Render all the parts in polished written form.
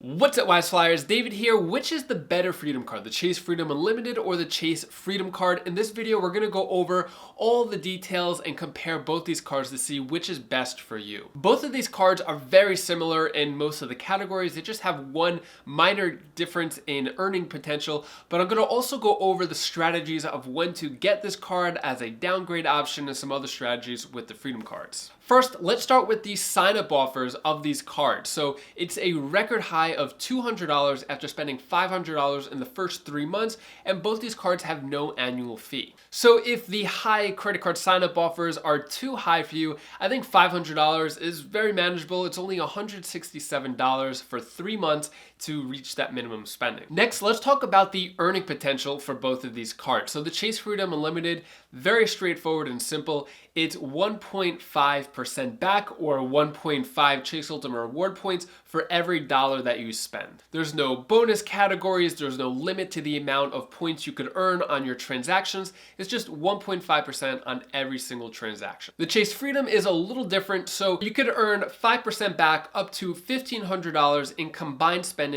What's up, Wise Flyers? David here. Which is the better Freedom card, the Chase Freedom Unlimited or the Chase Freedom card? In this video, we're going to go over all the details and compare both these cards to see which is best for you. Both of these cards are very similar in most of the categories. They just have one minor difference in earning potential, but I'm going to also go over the strategies of when to get this card as a downgrade option and some other strategies with the Freedom cards. First, let's start with the sign-up offers of these cards. So it's a record high of $200 after spending $500 in the first 3 months, and both these cards have no annual fee. So if the high credit card sign-up offers are too high for you, I think $500 is very manageable. It's only $167 for 3 months to reach that minimum spending. Next, let's talk about the earning potential for both of these cards. So the Chase Freedom Unlimited, very straightforward and simple. It's 1.5% back or 1.5 Chase Ultimate Reward points for every dollar that you spend. There's no bonus categories, there's no limit to the amount of points you could earn on your transactions. It's just 1.5% on every single transaction. The Chase Freedom is a little different, so you could earn 5% back up to $1,500 in combined spending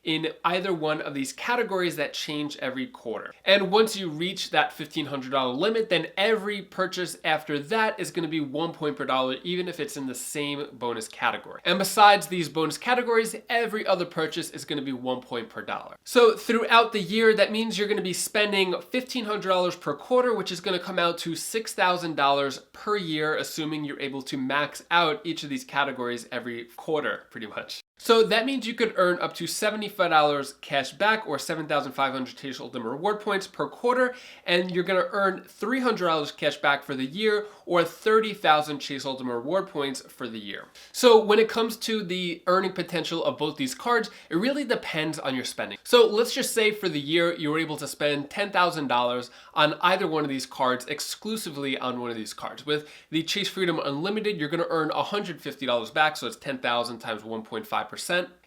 in either one of these categories that change every quarter. And once you reach that $1,500 limit, then every purchase after that is going to be 1 point per dollar, even if it's in the same bonus category. And besides these bonus categories, every other purchase is going to be 1 point per dollar. So throughout the year, that means you're going to be spending $1,500 per quarter, which is going to come out to $6,000 per year, assuming you're able to max out each of these categories every quarter, pretty much. So that means you could earn up to $75 cash back or 7,500 Chase Ultimate Reward points per quarter, and you're gonna earn $300 cash back for the year or 30,000 Chase Ultimate Reward points for the year. So when it comes to the earning potential of both these cards, it really depends on your spending. So let's just say for the year, you were able to spend $10,000 on either one of these cards, exclusively on one of these cards. With the Chase Freedom Unlimited, you're gonna earn $150 back, so it's 10,000 times 1.5%.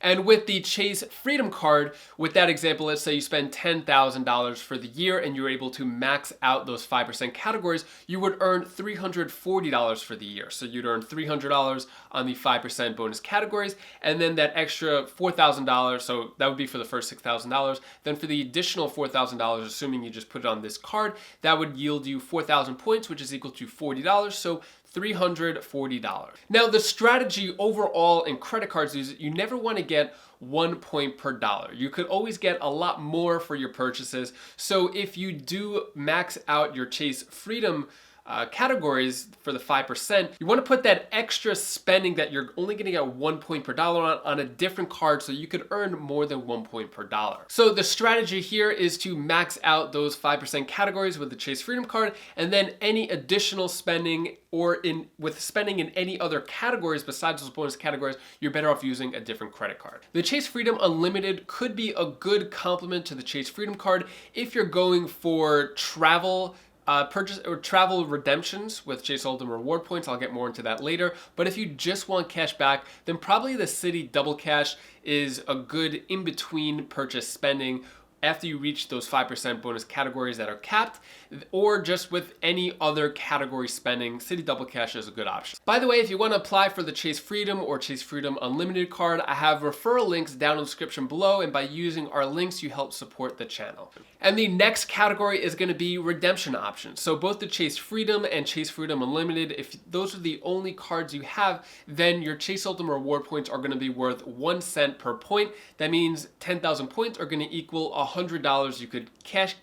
And with the Chase Freedom card, with that example, let's say you spend $10,000 for the year and you're able to max out those 5% categories, you would earn $340 for the year. So you'd earn $300 on the 5% bonus categories, and then that extra $4,000, so that would be for the first $6,000. Then for the additional $4,000, assuming you just put it on this card, that would yield you 4,000 points, which is equal to $40. So $340. Now, the strategy overall in credit cards is you never want to get 1 point per dollar. You could always get a lot more for your purchases. So if you do max out your Chase Freedom categories for the 5%, you want to put that extra spending that you're only going to get 1 point per dollar on a different card so you could earn more than 1 point per dollar. So the strategy here is to max out those 5% categories with the Chase Freedom card, and then any additional spending or with spending in any other categories besides those bonus categories, you're better off using a different credit card. The Chase Freedom Unlimited could be a good complement to the Chase Freedom card if you're going for travel purchase or travel redemptions with Chase Ultimate Reward points. I'll get more into that later. But if you just want cash back, then probably the Citi Double Cash is a good in-between purchase spending after you reach those 5% bonus categories that are capped, or just with any other category spending, Citi Double Cash is a good option. By the way, if you want to apply for the Chase Freedom or Chase Freedom Unlimited card, I have referral links down in the description below, and by using our links, you help support the channel. And the next category is going to be redemption options. So both the Chase Freedom and Chase Freedom Unlimited, if those are the only cards you have, then your Chase Ultimate Reward points are going to be worth 1 cent per point. That means 10,000 points are going to equal $100 you could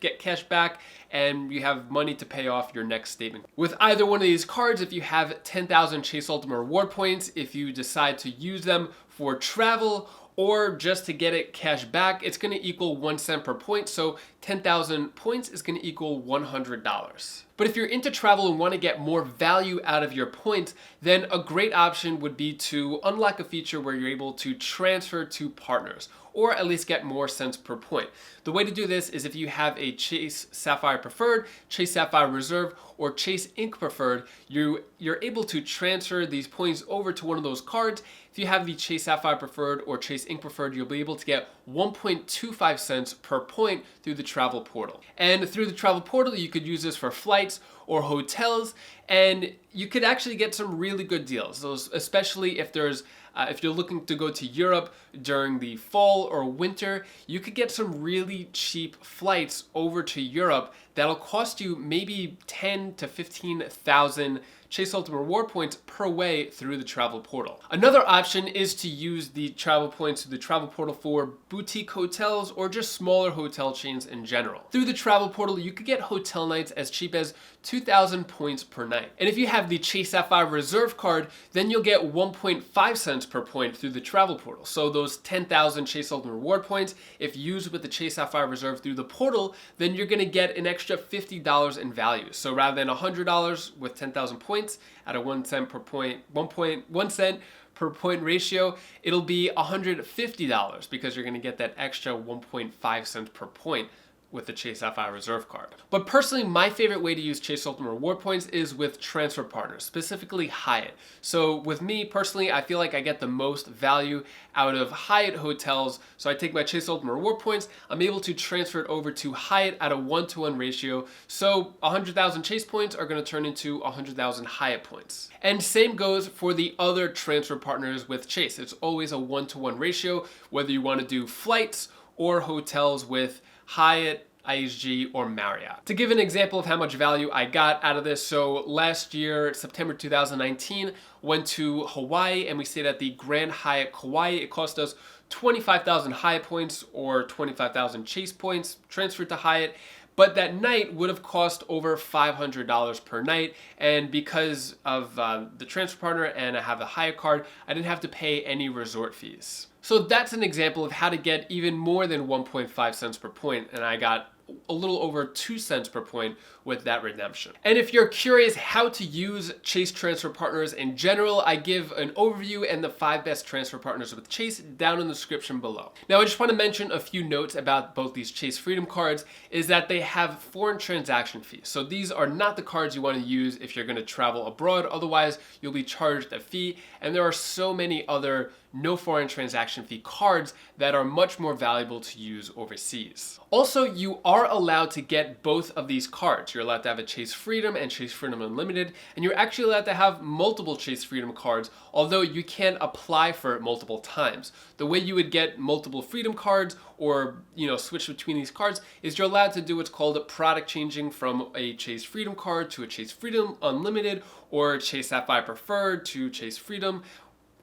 get cash back, and you have money to pay off your next statement. With either one of these cards, if you have 10,000 Chase Ultimate Reward points, if you decide to use them for travel or just to get it cash back, it's going to equal 1 cent per point. So 10,000 points is going to equal $100. But if you're into travel and want to get more value out of your points, then a great option would be to unlock a feature where you're able to transfer to partners, or at least get more cents per point. The way to do this is if you have a Chase Sapphire Preferred, Chase Sapphire Reserve, or Chase Ink Preferred, you're able to transfer these points over to one of those cards, if you have the Chase Sapphire Preferred or Chase Ink Preferred, you'll be able to get 1.25 cents per point through the travel portal. And through the travel portal, you could use this for flights or hotels, and you could actually get some really good deals. Those, especially if you're looking to go to Europe during the fall or winter, you could get some really cheap flights over to Europe that'll cost you maybe 10 to 15,000 Chase Ultimate Reward points per way through the travel portal. Another option is to use the travel points through the travel portal for boutique hotels or just smaller hotel chains in general. Through the travel portal, you could get hotel nights as cheap as 2,000 points per night. And if you have the Chase Sapphire Reserve card, then you'll get 1.5 cents per point through the travel portal. So those 10,000 Chase Ultimate Reward points, if used with the Chase Sapphire Reserve through the portal, then you're gonna get an extra $50 in value. So rather than $100 with 10,000 points at a 1 cent per point, 1 cent per point ratio, it'll be $150 because you're gonna get that extra 1.5 cents per point with the Chase Sapphire Reserve card. But personally, my favorite way to use Chase Ultimate Reward points is with transfer partners, specifically Hyatt. So with me personally, I feel like I get the most value out of Hyatt hotels. So I take my Chase Ultimate Reward points, I'm able to transfer it over to Hyatt at a 1-to-1 ratio. So 100,000 Chase points are gonna turn into 100,000 Hyatt points. And same goes for the other transfer partners with Chase. It's always a 1-to-1 ratio, whether you wanna do flights or hotels with Hyatt, IHG, or Marriott. To give an example of how much value I got out of this, so last year, September 2019, went to Hawaii and we stayed at the Grand Hyatt Kauai. It cost us 25,000 Hyatt points or 25,000 Chase points transferred to Hyatt. But that night would have cost over $500 per night. And because of the transfer partner and I have a Hyatt card, I didn't have to pay any resort fees. So that's an example of how to get even more than 1.5 cents per point. And I got a little over 2 cents per point with that redemption. And if you're curious how to use Chase transfer partners in general, I give an overview and the 5 best transfer partners with Chase down in the description below. Now, I just want to mention a few notes about both these Chase Freedom cards is that they have foreign transaction fees. So these are not the cards you want to use if you're going to travel abroad. Otherwise, you'll be charged a fee. And there are so many other no foreign transaction fee cards that are much more valuable to use overseas. Also, you are allowed to get both of these cards. You're allowed to have a Chase Freedom and Chase Freedom Unlimited, and you're actually allowed to have multiple Chase Freedom cards, although you can't apply for it multiple times. The way you would get multiple Freedom cards or switch between these cards is you're allowed to do what's called product changing from a Chase Freedom card to a Chase Freedom Unlimited or Chase Sapphire Preferred to Chase Freedom,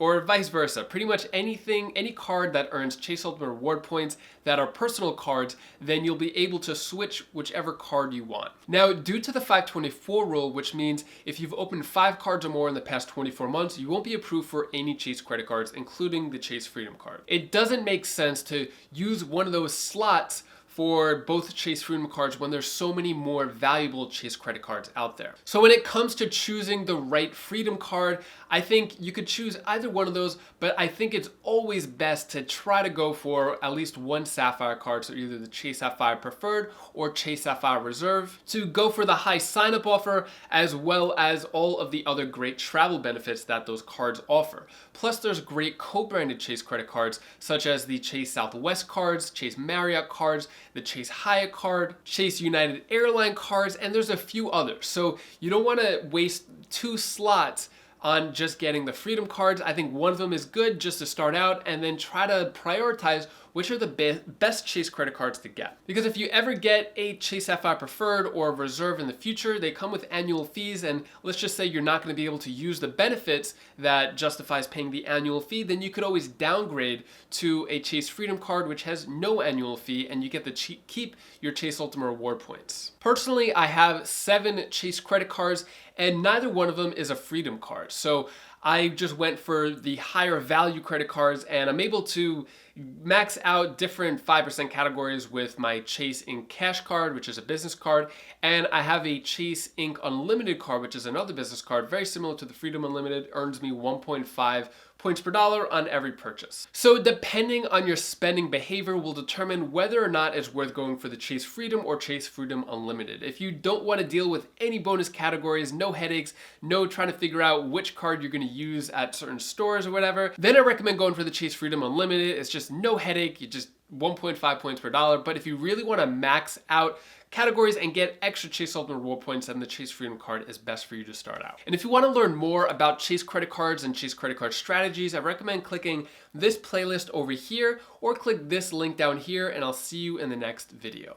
or vice versa. Pretty much anything, any card that earns Chase Ultimate Reward points that are personal cards, then you'll be able to switch whichever card you want. Now, due to the 524 rule, which means if you've opened 5 cards or more in the past 24 months, you won't be approved for any Chase credit cards, including the Chase Freedom card. It doesn't make sense to use one of those slots for both Chase Freedom cards when there's so many more valuable Chase credit cards out there. So when it comes to choosing the right Freedom card, I think you could choose either one of those, but I think it's always best to try to go for at least one Sapphire card, so either the Chase Sapphire Preferred or Chase Sapphire Reserve, to go for the high sign-up offer as well as all of the other great travel benefits that those cards offer. Plus there's great co-branded Chase credit cards such as the Chase Southwest cards, Chase Marriott cards, the Chase Hyatt card, Chase United Airline cards, and there's a few others. So you don't want to waste 2 slots on just getting the Freedom cards. I think one of them is good just to start out, and then try to prioritize which are the best Chase credit cards to get. Because if you ever get a Chase Sapphire Preferred or Reserve in the future, they come with annual fees, and let's just say you're not going to be able to use the benefits that justifies paying the annual fee, then you could always downgrade to a Chase Freedom card which has no annual fee, and you get to keep your Chase Ultimate Reward points. Personally, I have 7 Chase credit cards, and neither one of them is a Freedom card. So I just went for the higher value credit cards, and I'm able to max out different 5% categories with my Chase Ink Cash card, which is a business card, and I have a Chase Ink Unlimited card, which is another business card, very similar to the Freedom Unlimited, earns me 1.5 points per dollar on every purchase. So depending on your spending behavior will determine whether or not it's worth going for the Chase Freedom or Chase Freedom Unlimited. If you don't want to deal with any bonus categories, no headaches, no trying to figure out which card you're going to use at certain stores or whatever, then I recommend going for the Chase Freedom Unlimited. It's just no headache. You just 1.5 points per dollar. But if you really want to max out categories and get extra Chase Ultimate Reward points, then the Chase Freedom card is best for you to start out. And if you want to learn more about Chase credit cards and Chase credit card strategies, I recommend clicking this playlist over here or click this link down here, and I'll see you in the next video.